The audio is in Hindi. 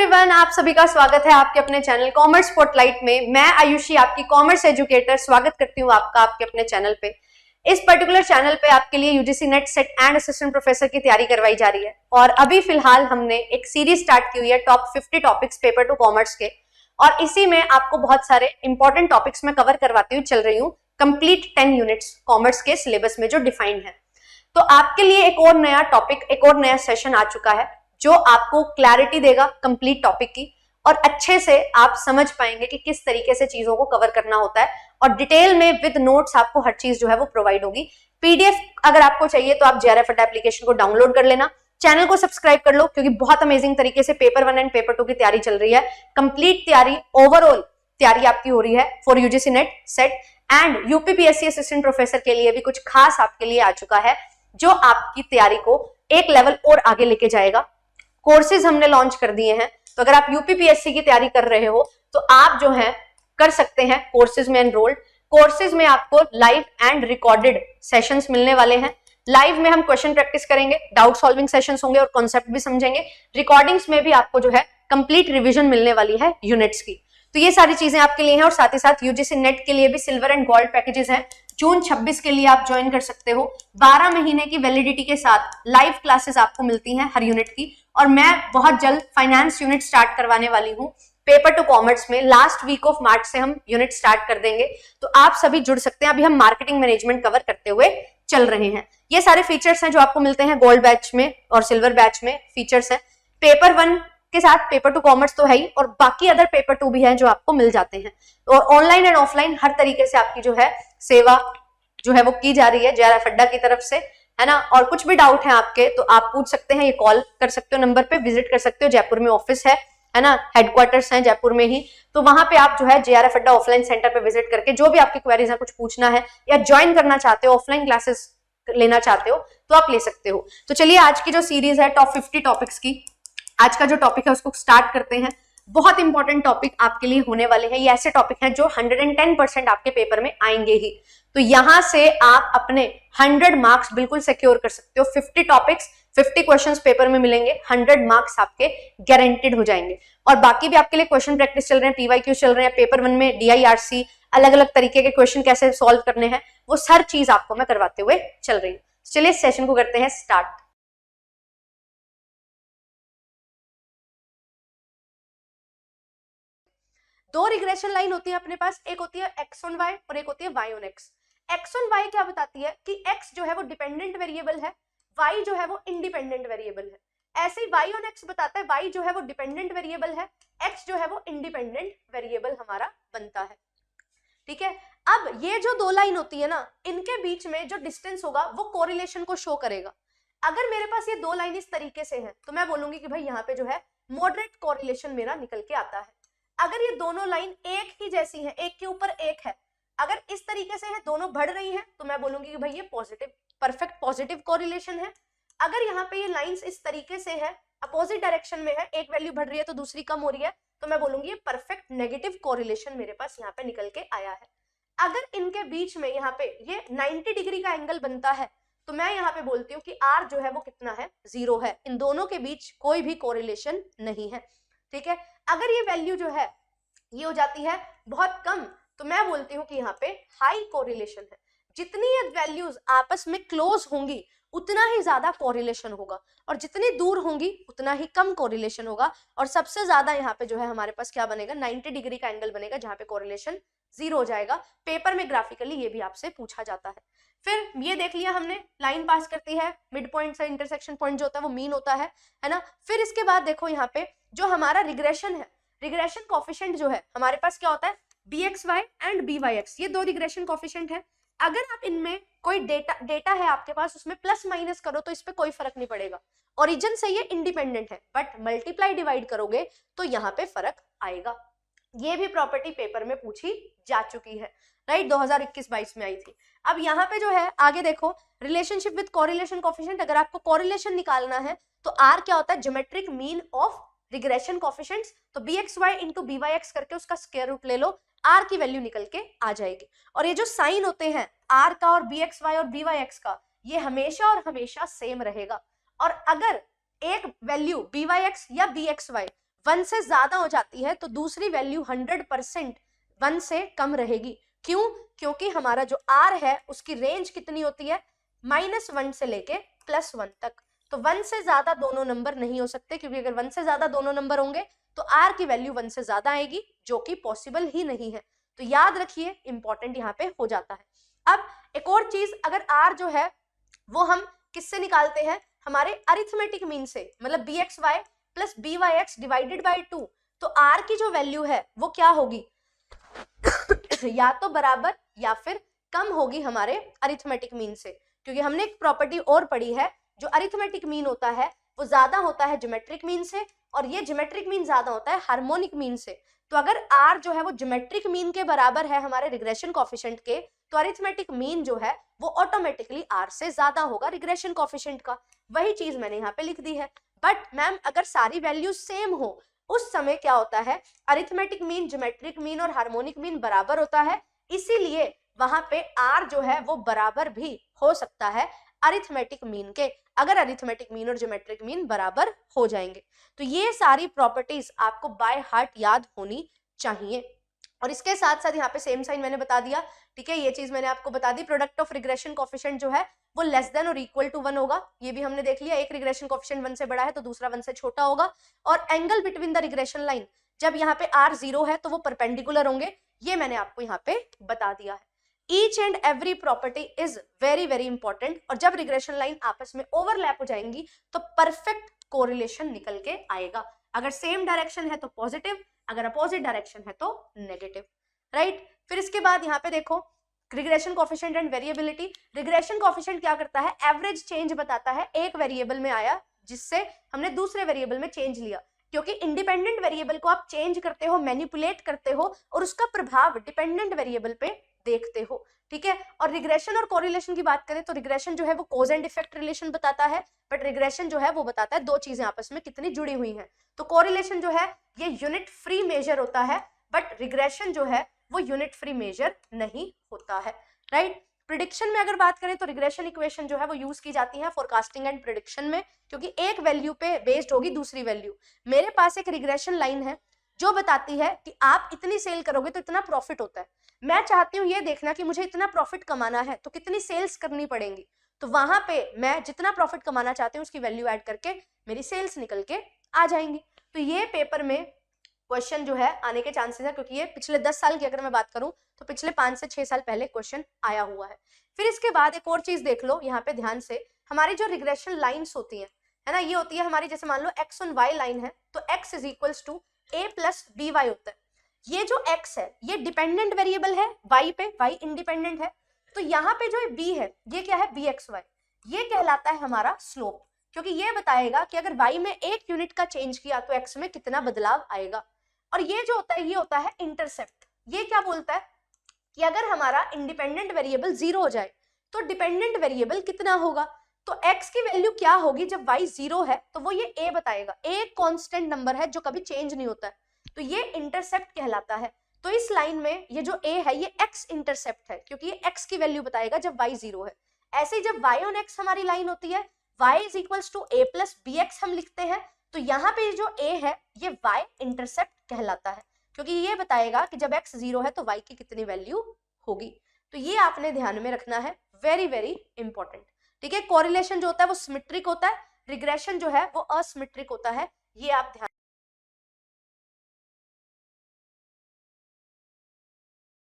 एवरीवन, आप सभी का स्वागत है आपके अपने चैनल कॉमर्स स्पॉटलाइट में। मैं आयुषी, आपकी कॉमर्स एजुकेटर, स्वागत करती हूँ आपका आपके अपने चैनल पे। इस पर्टिकुलर चैनल पे आपके लिए UGC net set and assistant professor की तैयारी करवाई जा रही है और अभी फिलहाल हमने एक सीरीज स्टार्ट की हुई है top 50 topics paper two commerce के, और इसी में आपको बहुत सारे इंपॉर्टेंट टॉपिक्स में कवर करवाती हुई चल रही हूँ। कंप्लीट 10 यूनिट्स कॉमर्स के सिलेबस में जो डिफाइंड है, तो आपके लिए एक और नया टॉपिक, एक और नया सेशन आ चुका है जो आपको क्लैरिटी देगा कंप्लीट टॉपिक की, और अच्छे से आप समझ पाएंगे कि किस तरीके से चीजों को कवर करना होता है, और डिटेल में विद नोट्स आपको हर चीज जो है वो प्रोवाइड होगी। पीडीएफ अगर आपको चाहिए तो आप जेआरएफ एप्लीकेशन को डाउनलोड कर लेना, चैनल को सब्सक्राइब कर लो, क्योंकि बहुत अमेजिंग तरीके से पेपर 1 एंड पेपर 2 की तैयारी चल रही है। कंप्लीट तैयारी, ओवरऑल तैयारी आपकी हो रही है for UGC net set and UPPSC assistant professor के लिए भी कुछ खास आपके लिए आ चुका है जो आपकी तैयारी को एक लेवल और आगे लेके जाएगा। कोर्सेज हमने लॉन्च कर दिए हैं, तो अगर आप यूपीपीएससी की तैयारी कर रहे हो तो आप जो है कर सकते हैं कोर्सेज में एनरोल्ड। कोर्सेज में आपको लाइव एंड रिकॉर्डेड सेशंस मिलने वाले हैं। लाइव में हम क्वेश्चन प्रैक्टिस करेंगे, डाउट सॉल्विंग सेशंस होंगे और कॉन्सेप्ट भी समझेंगे। रिकॉर्डिंग्स में भी आपको जो है कंप्लीट रिवीजन मिलने वाली है यूनिट्स की। तो ये सारी चीजें आपके लिए हैं, और साथ ही साथ यूजीसी नेट के लिए भी सिल्वर एंड गोल्ड पैकेजेस हैं। जून 26 के लिए आप ज्वाइन कर सकते हो। 12 महीने की वैलिडिटी के साथ लाइव क्लासेस आपको मिलती हैं हर यूनिट की, और मैं बहुत जल्द फाइनेंस यूनिट स्टार्ट करवाने वाली हूँ पेपर टू कॉमर्स में। लास्ट वीक ऑफ मार्च से हम यूनिट स्टार्ट कर देंगे, तो आप सभी जुड़ सकते हैं। अभी हम मार्केटिंग मैनेजमेंट कवर करते हुए चल रहे हैं। ये सारे फीचर्स हैं जो आपको मिलते हैं गोल्ड बैच में और सिल्वर बैच में फीचर्स हैं। पेपर 1 के साथ पेपर 2 कॉमर्स तो है ही, और बाकी अदर पेपर 2 भी हैं जो आपको मिल जाते हैं। और ऑनलाइन एंड ऑफलाइन हर तरीके से आपकी जो है सेवा जो है वो की जा रही है जेआरएफ अड्डा की तरफ से, है ना। और कुछ भी डाउट है आपके तो आप पूछ सकते हैं, ये कॉल कर सकते हो नंबर पे, विजिट कर सकते हो। जयपुर में ऑफिस है ना, हेडक्वार्टर्स हैं जयपुर में ही, तो वहां पे आप जो है जेआरएफ अड्डा ऑफलाइन सेंटर पे विजिट करके जो भी आपकी क्वेरीज है, कुछ पूछना है या ज्वाइन करना चाहते हो, ऑफलाइन क्लासेस लेना चाहते हो तो आप ले सकते हो। तो चलिए आज की जो सीरीज है टॉप 50 टॉपिक्स की, आज का जो टॉपिक है उसको स्टार्ट करते हैं। बहुत इंपॉर्टेंट टॉपिक आपके लिए होने वाले हैं। ये ऐसे टॉपिक हैं जो 110% आपके पेपर में आएंगे ही, तो यहां से आप अपने 100 मार्क्स बिल्कुल सिक्योर कर सकते हो। 50 टॉपिक्स 50 क्वेश्चंस पेपर में मिलेंगे, 100 मार्क्स आपके गारंटेड हो जाएंगे। और बाकी भी आपके लिए क्वेश्चन प्रैक्टिस चल रहे हैं, पीवाईक्यू चल रहे हैं, पेपर 1 में डीआईआरसी, अलग अलग तरीके के क्वेश्चन कैसे सॉल्व करने हैं, वो हर चीज आपको मैं करवाते हुए चल रही हूँ। चलिए सेशन को करते हैं स्टार्ट। दो रिग्रेशन लाइन होती है अपने पास, एक होती है x ऑन y और एक होती है y on x। x on y क्या बताती है कि x जो है वो डिपेंडेंट वेरिएबल है, y जो है वो इंडिपेंडेंट वेरिएबल है। ऐसे ही y ऑन x बताता है y जो है वो डिपेंडेंट वेरिएबल है, x जो है वो इंडिपेंडेंट वेरिएबल हमारा बनता है। ठीक है, अब ये जो दो लाइन होती है ना, इनके बीच में जो डिस्टेंस होगा वो कोरिलेशन को शो करेगा। अगर मेरे पास ये दो लाइन इस तरीके से है तो मैं बोलूंगी कि भाई यहाँ पे जो है मॉडरेट कोरिलेशन मेरा निकल के आता है। अगर ये दोनों लाइन एक ही जैसी है, एक के ऊपर एक है, अगर इस तरीके से है, दोनों बढ़ रही हैं, तो मैं बोलूंगी कि भाई ये पॉजिटिव, परफेक्ट पॉजिटिव कोरिलेशन है। अगर यहाँ पे ये लाइंस इस तरीके से है, अपोजिट डायरेक्शन में है, एक वैल्यू बढ़ रही है तो दूसरी कम हो रही है, तो मैं बोलूंगी ये परफेक्ट नेगेटिव कोरिलेशन मेरे पास यहाँ पे निकल के आया है। अगर इनके बीच में यहाँ पे ये 90 डिग्री का एंगल बनता है, तो मैं यहाँ पे बोलती हूँ कि R जो है वो कितना है, 0 है। इन दोनों के बीच कोई भी कोरिलेशन नहीं है। ठीक है, अगर ये वैल्यू जो है ये हो जाती है बहुत कम, तो मैं बोलती हूँ कि यहाँ पे हाई कोरिलेशन है। जितनी ये वैल्यूज आपस में क्लोज होंगी उतना ही ज्यादा कोरिलेशन होगा, और जितनी दूर होंगी उतना ही कम कोरिलेशन होगा। और सबसे ज्यादा यहाँ पे जो है हमारे पास क्या बनेगा, 90 डिग्री का एंगल बनेगा, जहाँ पे कोरिलेशन 0 हो जाएगा। पेपर में ग्राफिकली ये भी आपसे पूछा जाता है। फिर ये देख लिया हमने, लाइन पास करती है, मिड पॉइंट से इंटरसेक्शन पॉइंट जो होता है वो मीन होता है ना। फिर इसके बाद देखो यहाँ पे जो हमारा रिग्रेशन है, रिग्रेशन कोफिशिएंट जो है हमारे पास क्या होता है, bxy एंड byx, ये दो रिग्रेशन कोफिशिएंट है। अगर आप इनमें कोई डेटा है आपके पास, उसमें प्लस माइनस करो तो इस पे कोई फर्क नहीं पड़ेगा। ओरिजिन से ये इंडिपेंडेंट है, बट मल्टीप्लाई डिवाइड करोगे तो यहाँ पे फर्क आएगा। ये भी प्रॉपर्टी पेपर में पूछी जा चुकी है, राइट, 2021-22 में आई थी। अब यहाँ पे जो है आगे देखो, रिलेशनशिप विद कोरिलेशन कोफिशिएंट। अगर आपको कोरिलेशन निकालना है तो आर क्या होता है, geometric mean of regression coefficients. तो bxy इंटू byx करके उसका स्क्वायर रूट ले लो, r की वैल्यू निकल के आ जाएगी। और ये जो साइन होते हैं r का और bxy और byx का, ये हमेशा और हमेशा सेम रहेगा। और अगर एक वैल्यू byx या bxy 1 से ज्यादा हो जाती है तो दूसरी वैल्यू 100% 1 से कम रहेगी। क्यों? क्योंकि हमारा जो r है उसकी रेंज कितनी होती है, -1 से लेके +1 तक। तो 1 से ज्यादा दोनों नंबर नहीं हो सकते, क्योंकि अगर 1 से ज्यादा दोनों नंबर होंगे तो r की वैल्यू 1 से ज्यादा आएगी, जो कि पॉसिबल ही नहीं है। तो याद रखिए, इंपॉर्टेंट यहाँ पे हो जाता है। अब एक और चीज, अगर r जो है वो हम किससे निकालते हैं, हमारे अरिथमेटिक मीन से, मतलब bxy plus byx divided by 2, तो r की जो वैल्यू है वो क्या होगी या तो बराबर या फिर कम होगी हमारे अरिथमेटिक मीन से, क्योंकि हमने एक प्रॉपर्टी और पढ़ी है, जो अरिथमेटिक मीन होता है वो ज्यादा होता है ज्योमेट्रिक मीन से, और ये ज्योमेट्रिक मीन ज्यादा होता है हार्मोनिक मीन से। तो अगर r जो है वो ज्योमेट्रिक मीन के बराबर है हमारे रिग्रेशन कोएफिशिएंट के, तो अरिथमेटिक मीन जो है वो ऑटोमेटिकली r से ज्यादा होगा रिग्रेशन कोएफिशिएंट का। वही चीज मैंने यहाँ पे लिख दी है। बट मैम अगर सारी वैल्यूज सेम हो, उस समय क्या होता है, अरिथमेटिक मीन, ज्योमेट्रिक मीन और हार्मोनिक मीन बराबर होता है, इसीलिए वहां पे r जो है वो बराबर भी हो सकता है अरिथमेटिक मीन के, अगर अरिथमेटिक मीन और ज्योमेट्रिक मीन बराबर हो जाएंगे। तो ये सारी प्रॉपर्टीज आपको बाय हार्ट याद होनी चाहिए। और इसके साथ साथ यहाँ पे सेम साइन मैंने बता दिया, ठीक है, ये चीज मैंने आपको बता दी। प्रोडक्ट ऑफ रिग्रेशन कोएफिशिएंट जो है वो लेस देन और इक्वल टू 1 होगा, ये भी हमने देख लिया। एक रिग्रेशन कोएफिशिएंट 1 से बड़ा है तो दूसरा 1 से छोटा होगा। और angle between the regression line, जब यहाँ पे r 0 है तो वो परपेंडिकुलर होंगे, ये मैंने आपको यहाँ पे बता दिया है। Each and every property is very very important, और जब रिग्रेशन लाइन आपस में ओवरलैप हो जाएंगी तो परफेक्ट कोरिलेशन निकल के आएगा। अगर सेम डायरेक्शन है तो पॉजिटिव, अगर अपोजिट डायरेक्शन है तो नेगेटिव, राइट। फिर इसके बाद यहाँ पे देखो regression coefficient and variability. Regression coefficient क्या करता है, एवरेज चेंज बताता है, एक वेरिएबल में आया जिससे हमने दूसरे वेरिएबल में चेंज लिया, क्योंकि इंडिपेंडेंट वेरिएबल को आप चेंज करते हो, मैनिपुलेट करते हो, और उसका प्रभाव डिपेंडेंट वेरिएबल पे देखते हो, ठीक है। और रिग्रेशन और कोरिलेशन की बात करें तो रिग्रेशन जो है वो कॉज एंड इफेक्ट रिलेशन बताता है, बट रिग्रेशन जो है वो बताता है दो चीजें आपस में कितनी जुड़ी हुई हैं। तो कोरिलेशन जो है ये यूनिट फ्री मेजर होता है, बट रिग्रेशन जो है वो यूनिट फ्री मेजर नहीं होता है, राइट। प्रिडिक्शन में अगर बात करें तो रिग्रेशन इक्वेशन जो है वो यूज की जाती है फोरकास्टिंग एंड प्रिडिक्शन में, क्योंकि एक वैल्यू पे बेस्ड होगी दूसरी वैल्यू। मेरे पास एक रिग्रेशन लाइन है जो बताती है कि आप इतनी सेल करोगे तो इतना प्रॉफिट होता है। मैं चाहती हूँ ये देखना कि मुझे इतना प्रॉफिट कमाना है तो कितनी सेल्स करनी पड़ेंगी, तो वहां पे मैं जितना प्रॉफिट कमाना चाहती हूँ उसकी वैल्यू ऐड करके मेरी सेल्स निकल के आ जाएंगी। तो ये पेपर में क्वेश्चन जो है आने के चांसेस है, क्योंकि ये पिछले 10 साल की अगर मैं बात करूं तो पिछले 5 से 6 साल पहले क्वेश्चन आया हुआ है। फिर इसके बाद एक और चीज देख लो यहाँ पे ध्यान से, हमारी जो रिग्रेशन लाइंस होती हैं, है ना, ये होती है हमारी, जैसे मान लो x और y लाइन है तो x is equals to a plus b y होता है। ये जो x है ये डिपेंडेंट वेरिएबल है y पे, y इंडिपेंडेंट है, तो यहाँ पे जो b है ये क्या है bxy, ये कहलाता है हमारा स्लोप, क्योंकि ये बताएगा कि अगर y में 1 यूनिट का चेंज किया तो x में कितना बदलाव आएगा। और ये जो होता है ये होता है इंटरसेप्ट। ये क्या बोलता है कि अगर हमारा इंडिपेंडेंट वेरिएबल 0 हो जाए तो डिपेंडेंट वेरिएबल कितना होगा, तो x की वैल्यू क्या होगी जब y 0 है, तो वो ये a बताएगा। a एक कांस्टेंट नंबर है जो कभी चेंज नहीं होता है, तो ये इंटरसेप्ट कहलाता है। तो इस लाइन में ये जो a है ये x इंटरसेप्ट है, क्योंकि ये x की वैल्यू बताएगा जब y 0 है। ऐसे ही जब y ऑन x हमारी लाइन होती है, y is equals to a plus bx हम लिखते हैं, तो यहाँ पे जो a है ये y इंटरसेप्ट कहलाता है, क्योंकि ये बताएगा कि जब x 0 है तो y की कितनी वैल्यू होगी। तो ये आपने ध्यान में रखना है, वेरी वेरी इंपॉर्टेंट, ठीक है। कोरिलेशन जो होता है वो सिमेट्रिक होता है, रिग्रेशन जो है वो असिमेट्रिक होता है, ये आप ध्यान